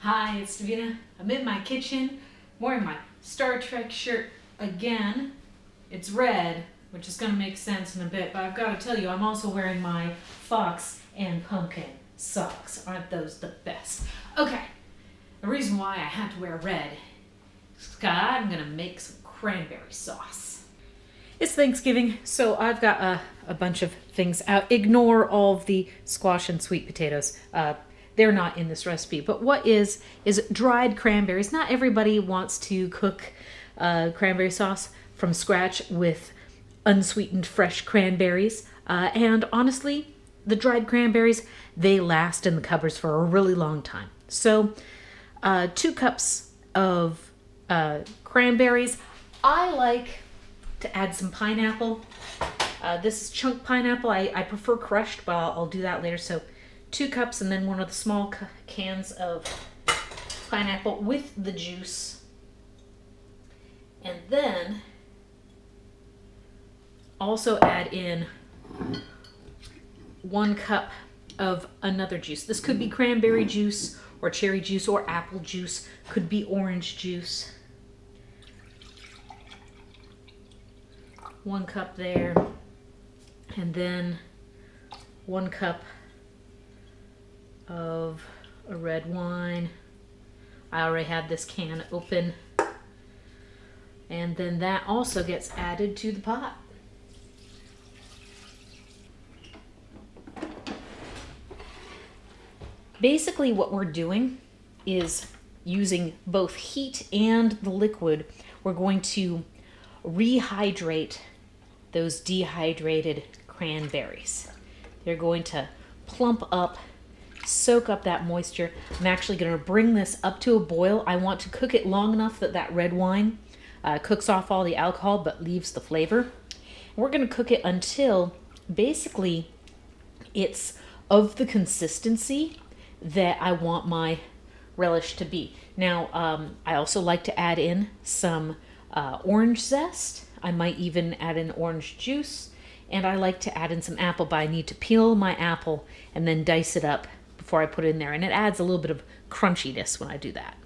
Hi, it's Davina. I'm in my kitchen wearing my Star Trek shirt again. It's red, which is going to make sense in a bit, but I've got to tell you, I'm also wearing my fox and pumpkin socks. Aren't those the best? Okay, the reason why I had to wear red is because I'm going to make some cranberry sauce. It's Thanksgiving, so I've got a bunch of things out. Ignore all of the squash and sweet potatoes. They're not in this recipe. But what is dried cranberries. Not everybody wants to cook cranberry sauce from scratch with unsweetened fresh cranberries. And honestly, the dried cranberries, they last in the cupboards for a really long time. So 2 cups of cranberries. I like to add some pineapple. This is chunk pineapple. I prefer crushed, but I'll do that later. So 2 cups, and then one of the small cans of pineapple with the juice. And then also add in 1 cup of another juice. This could be cranberry juice or cherry juice or apple juice. Could be orange juice. 1 cup there. And then 1 cup of a red wine. I already had this can open. And then that also gets added to the pot. Basically what we're doing is using both heat and the liquid. We're going to rehydrate those dehydrated cranberries. They're going to plump up, soak up that moisture. I'm actually going to bring this up to a boil. I want to cook it long enough that that red wine cooks off all the alcohol but leaves the flavor. We're going to cook it until basically it's of the consistency that I want my relish to be. Now, I also like to add in some orange zest. I might even add in orange juice. And I like to add in some apple, but I need to peel my apple and then dice it up before I put it in there. And it adds a little bit of crunchiness when I do that.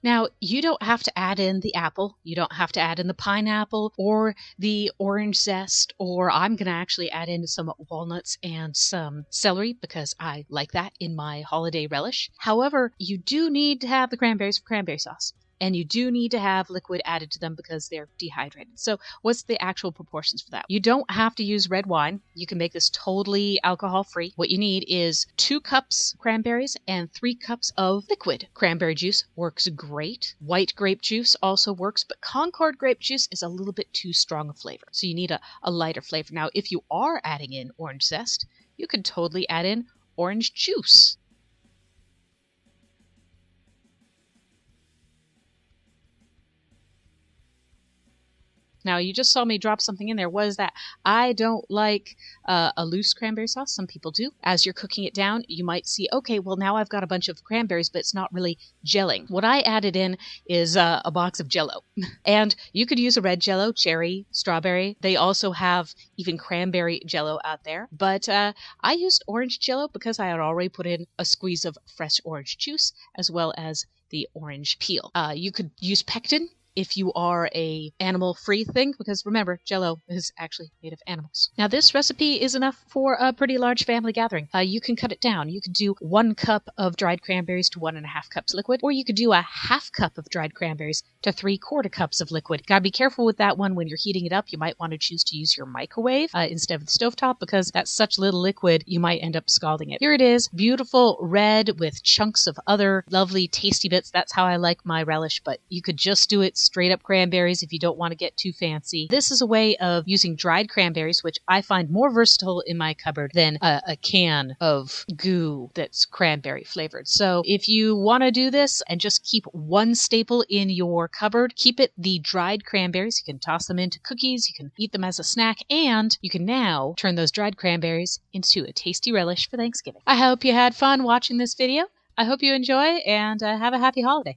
Now, you don't have to add in the apple. You don't have to add in the pineapple or the orange zest, or I'm going to actually add in some walnuts and some celery because I like that in my holiday relish. However, you do need to have the cranberries for cranberry sauce. And you do need to have liquid added to them because they're dehydrated. So what's the actual proportions for that? You don't have to use red wine. You can make this totally alcohol-free. What you need is 2 cups cranberries and 3 cups of liquid. Cranberry juice works great. White grape juice also works, but Concord grape juice is a little bit too strong a flavor. So you need a lighter flavor. Now, if you are adding in orange zest, you could totally add in orange juice. Now, you just saw me drop something in there. What is that? I don't like a loose cranberry sauce. Some people do. As you're cooking it down, you might see, okay, well, now I've got a bunch of cranberries, but it's not really gelling. What I added in is a box of Jell-O. And you could use a red Jell-O, cherry, strawberry. They also have even cranberry Jell-O out there. But I used orange Jell-O because I had already put in a squeeze of fresh orange juice as well as the orange peel. You could use pectin if you are a animal-free thing, because remember, Jell-O is actually made of animals. Now, this recipe is enough for a pretty large family gathering. You can cut it down. You could do 1 cup of dried cranberries to 1.5 cups liquid, or you could do a 1/2 cup of dried cranberries to 3/4 cups of liquid. Gotta be careful with that one when you're heating it up. You might want to choose to use your microwave instead of the stovetop, because that's such little liquid, you might end up scalding it. Here it is, beautiful red with chunks of other lovely tasty bits. That's how I like my relish, but you could just do it straight up cranberries if you don't want to get too fancy. This is a way of using dried cranberries, which I find more versatile in my cupboard than a can of goo that's cranberry flavored. So if you want to do this and just keep one staple in your cupboard, keep it the dried cranberries. You can toss them into cookies, you can eat them as a snack, and you can now turn those dried cranberries into a tasty relish for Thanksgiving. I hope you had fun watching this video. I hope you enjoy and have a happy holiday.